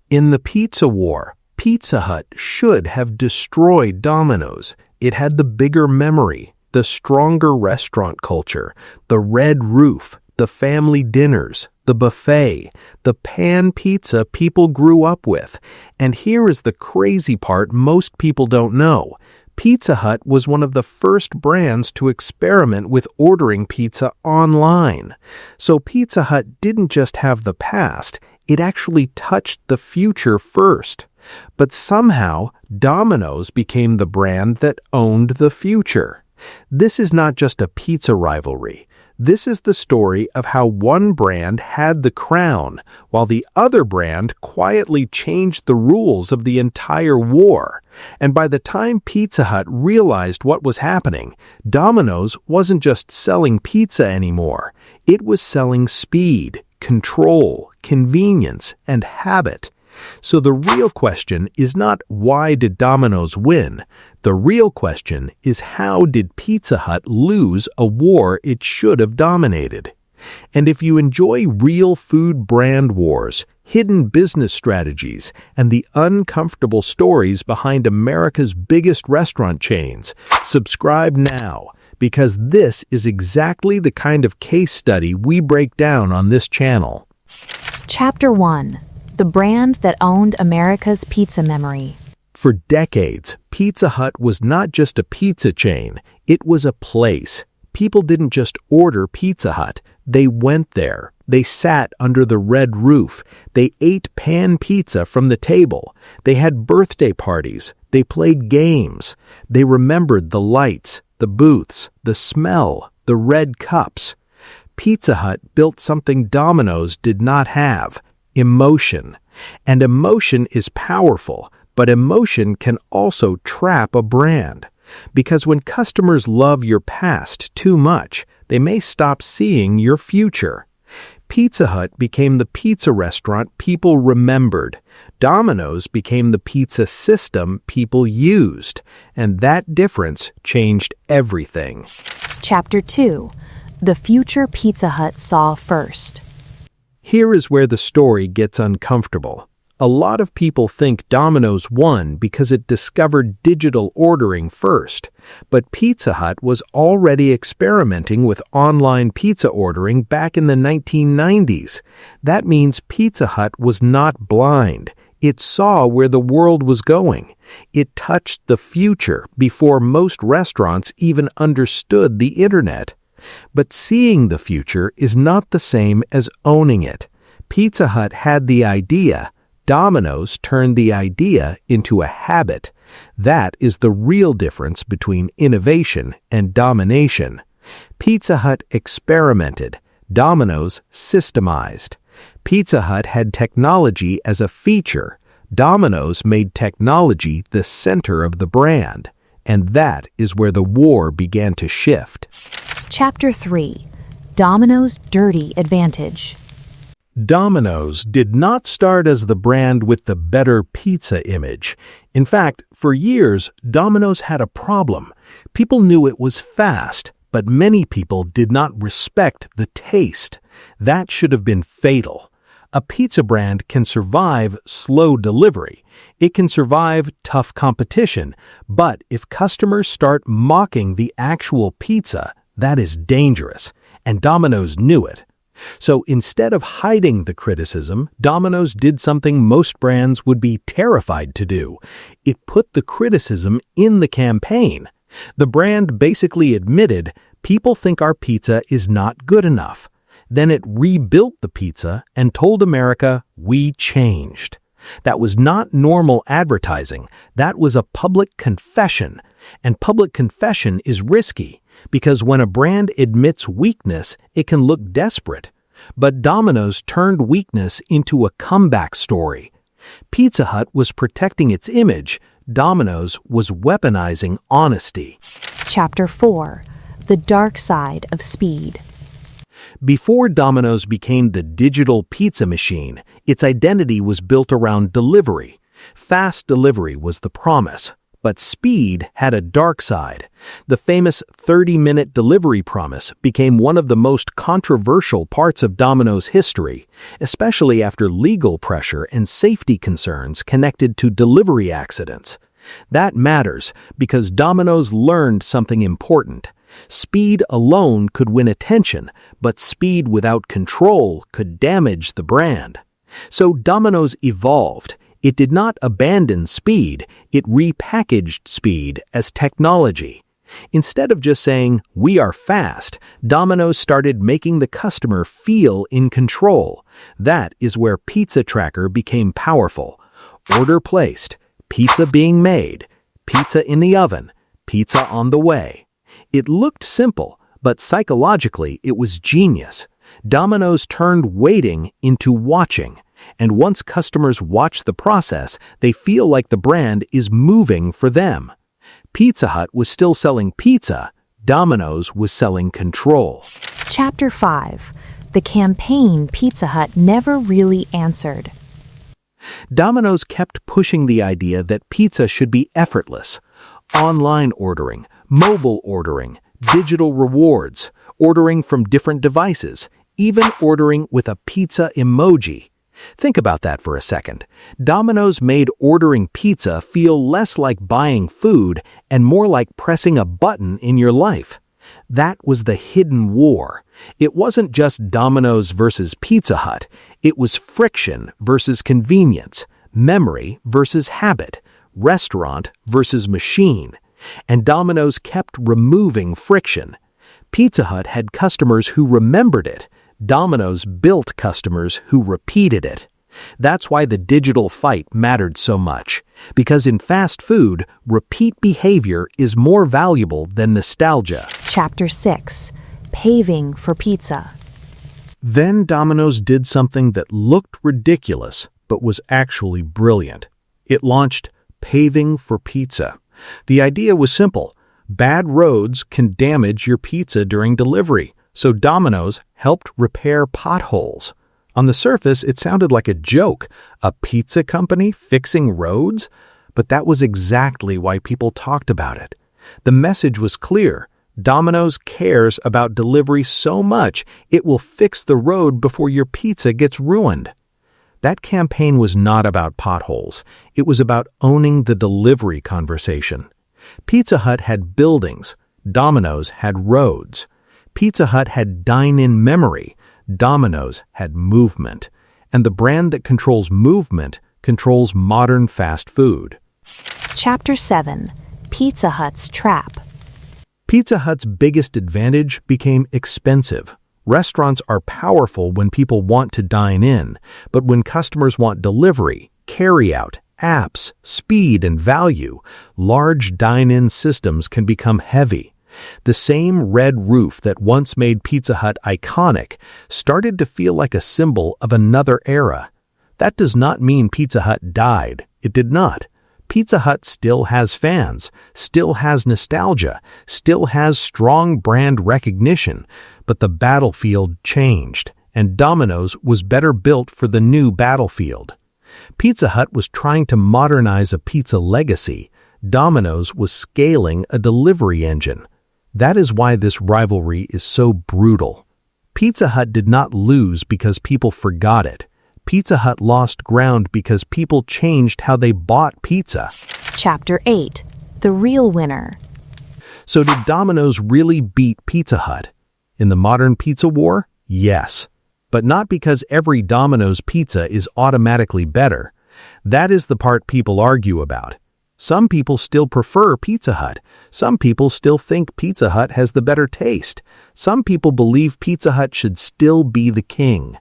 In the pizza war, Pizza Hut should have destroyed Domino's. It had the bigger memory, the stronger restaurant culture, the red roof, the family dinners, the buffet, the pan pizza people grew up with. And here is the crazy part most people don't know. Pizza Hut was one of the first brands to experiment with ordering pizza online. So Pizza Hut didn't just have the past, it actually touched the future first. But somehow, Domino's became the brand that owned the future. This is not just a pizza rivalry. This is the story of how one brand had the crown, while the other brand quietly changed the rules of the entire war. And by the time Pizza Hut realized what was happening, Domino's wasn't just selling pizza anymore. It was selling speed, control, convenience, and habit. So the real question is not why did Domino's win? The real question is how did Pizza Hut lose a war it should have dominated? And if you enjoy real food brand wars, hidden business strategies, and the uncomfortable stories behind America's biggest restaurant chains, subscribe now, because this is exactly the kind of case study we break down on this channel. Chapter 1. The brand that owned America's pizza memory. For decades, Pizza Hut was not just a pizza chain, it was a place. People didn't just order Pizza Hut, they went there. They sat under the red roof. They ate pan pizza from the table. They had birthday parties. They played games. They remembered the lights, the booths, the smell, the red cups. Pizza Hut built something Domino's did not have. Emotion. And emotion is powerful, but emotion can also trap a brand. Because when customers love your past too much, they may stop seeing your future. Pizza Hut became the pizza restaurant people remembered. Domino's became the pizza system people used. And that difference changed everything. Chapter 2. The future Pizza Hut saw first. Here is where the story gets uncomfortable. A lot of people think Domino's won because it discovered digital ordering first, but Pizza Hut was already experimenting with online pizza ordering back in the 1990s. That means Pizza Hut was not blind. It saw where the world was going. It touched the future before most restaurants even understood the internet. But seeing the future is not the same as owning it. Pizza Hut had the idea. Domino's turned the idea into a habit. That is the real difference between innovation and domination. Pizza Hut experimented. Domino's systemized. Pizza Hut had technology as a feature. Domino's made technology the center of the brand. And that is where the war began to shift. Chapter 3. Domino's dirty advantage. Domino's did not start as the brand with the better pizza image. In fact, for years, Domino's had a problem. People knew it was fast, but many people did not respect the taste. That should have been fatal. A pizza brand can survive slow delivery. It can survive tough competition. But if customers start mocking the actual pizza, that is dangerous. And Domino's knew it. So instead of hiding the criticism, Domino's did something most brands would be terrified to do. It put the criticism in the campaign. The brand basically admitted, people think our pizza is not good enough. Then it rebuilt the pizza and told America, we changed. That was not normal advertising. That was a public confession. And public confession is risky, because when a brand admits weakness, it can look desperate. But Domino's turned weakness into a comeback story. Pizza Hut was protecting its image. Domino's was weaponizing honesty. Chapter 4. The dark side of speed. Before Domino's became the digital pizza machine, its identity was built around delivery. Fast delivery was the promise. But speed had a dark side. The famous 30-minute delivery promise became one of the most controversial parts of Domino's history, especially after legal pressure and safety concerns connected to delivery accidents. That matters because Domino's learned something important. Speed alone could win attention, but speed without control could damage the brand. So Domino's evolved. It did not abandon speed, it repackaged speed as technology. Instead of just saying, "We are fast," Domino's started making the customer feel in control. That is where Pizza Tracker became powerful. Order placed, pizza being made, pizza in the oven, pizza on the way. It looked simple, but psychologically it was genius. Domino's turned waiting into watching. And once customers watch the process, they feel like the brand is moving for them. Pizza Hut was still selling pizza. Domino's was selling control. Chapter 5. The campaign Pizza Hut never really answered. Domino's kept pushing the idea that pizza should be effortless. Online ordering, mobile ordering, digital rewards, ordering from different devices, even ordering with a pizza emoji. Think about that for a second. Domino's made ordering pizza feel less like buying food and more like pressing a button in your life. That was the hidden war. It wasn't just Domino's versus Pizza Hut. It was friction versus convenience, memory versus habit, restaurant versus machine. And Domino's kept removing friction. Pizza Hut had customers who remembered it. Domino's built customers who repeated it. That's why the digital fight mattered so much. Because in fast food, repeat behavior is more valuable than nostalgia. Chapter 6. Paving for Pizza. Then Domino's did something that looked ridiculous, but was actually brilliant. It launched Paving for Pizza. The idea was simple. Bad roads can damage your pizza during delivery. So Domino's helped repair potholes. On the surface, it sounded like a joke, a pizza company fixing roads, but that was exactly why people talked about it. The message was clear. Domino's cares about delivery so much, it will fix the road before your pizza gets ruined. That campaign was not about potholes. It was about owning the delivery conversation. Pizza Hut had buildings. Domino's had roads. Pizza Hut had dine-in memory. Domino's had movement. And the brand that controls movement controls modern fast food. Chapter 7. Pizza Hut's Trap. Pizza Hut's biggest advantage became expensive. Restaurants are powerful when people want to dine in, but when customers want delivery, carry-out, apps, speed, and value, large dine-in systems can become heavy. The same red roof that once made Pizza Hut iconic started to feel like a symbol of another era. That does not mean Pizza Hut died. It did not. Pizza Hut still has fans, still has nostalgia, still has strong brand recognition, but the battlefield changed, and Domino's was better built for the new battlefield. Pizza Hut was trying to modernize a pizza legacy. Domino's was scaling a delivery engine. That is why this rivalry is so brutal. Pizza Hut did not lose because people forgot it. Pizza Hut lost ground because people changed how they bought pizza. Chapter 8. The Real Winner. So did Domino's really beat Pizza Hut? In the modern pizza war, yes. But not because every Domino's pizza is automatically better. That is the part people argue about. Some people still prefer Pizza Hut. Some people still think Pizza Hut has the better taste. Some people believe Pizza Hut should still be the king.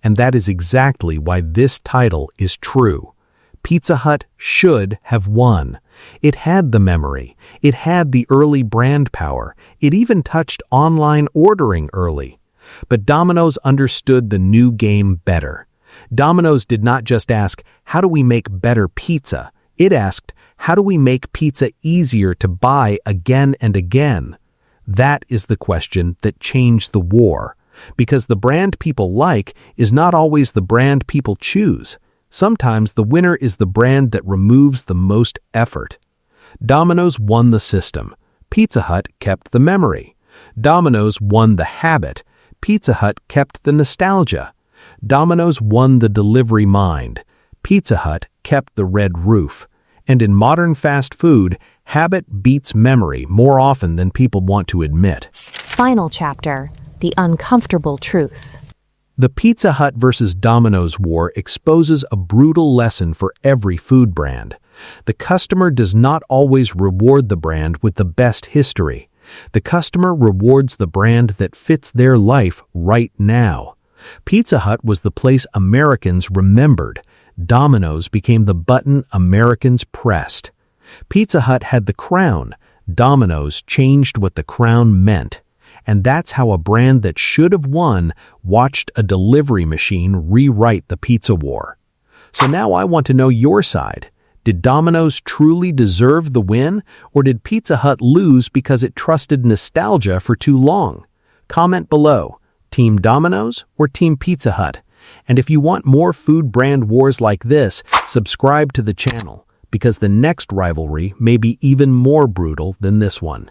And that is exactly why this title is true. Pizza Hut should have won. It had the memory. It had the early brand power. It even touched online ordering early. But Domino's understood the new game better. Domino's did not just ask, how do we make better pizza? It asked, how do we make pizza easier to buy again and again? That is the question that changed the war. Because the brand people like is not always the brand people choose. Sometimes the winner is the brand that removes the most effort. Domino's won the system. Pizza Hut kept the memory. Domino's won the habit. Pizza Hut kept the nostalgia. Domino's won the delivery mind. Pizza Hut kept the red roof. And in modern fast food, habit beats memory more often than people want to admit. Final chapter, the uncomfortable truth. The Pizza Hut versus Domino's war exposes a brutal lesson for every food brand. The customer does not always reward the brand with the best history. The customer rewards the brand that fits their life right now. Pizza Hut was the place Americans remembered. Domino's became the button Americans pressed. Pizza Hut had the crown. Domino's changed what the crown meant. And that's how a brand that should have won watched a delivery machine rewrite the pizza war. So now I want to know your side. Did Domino's truly deserve the win, or did Pizza Hut lose because it trusted nostalgia for too long? Comment below. Team Domino's or Team Pizza Hut? And if you want more food brand wars like this, subscribe to the channel, because the next rivalry may be even more brutal than this one.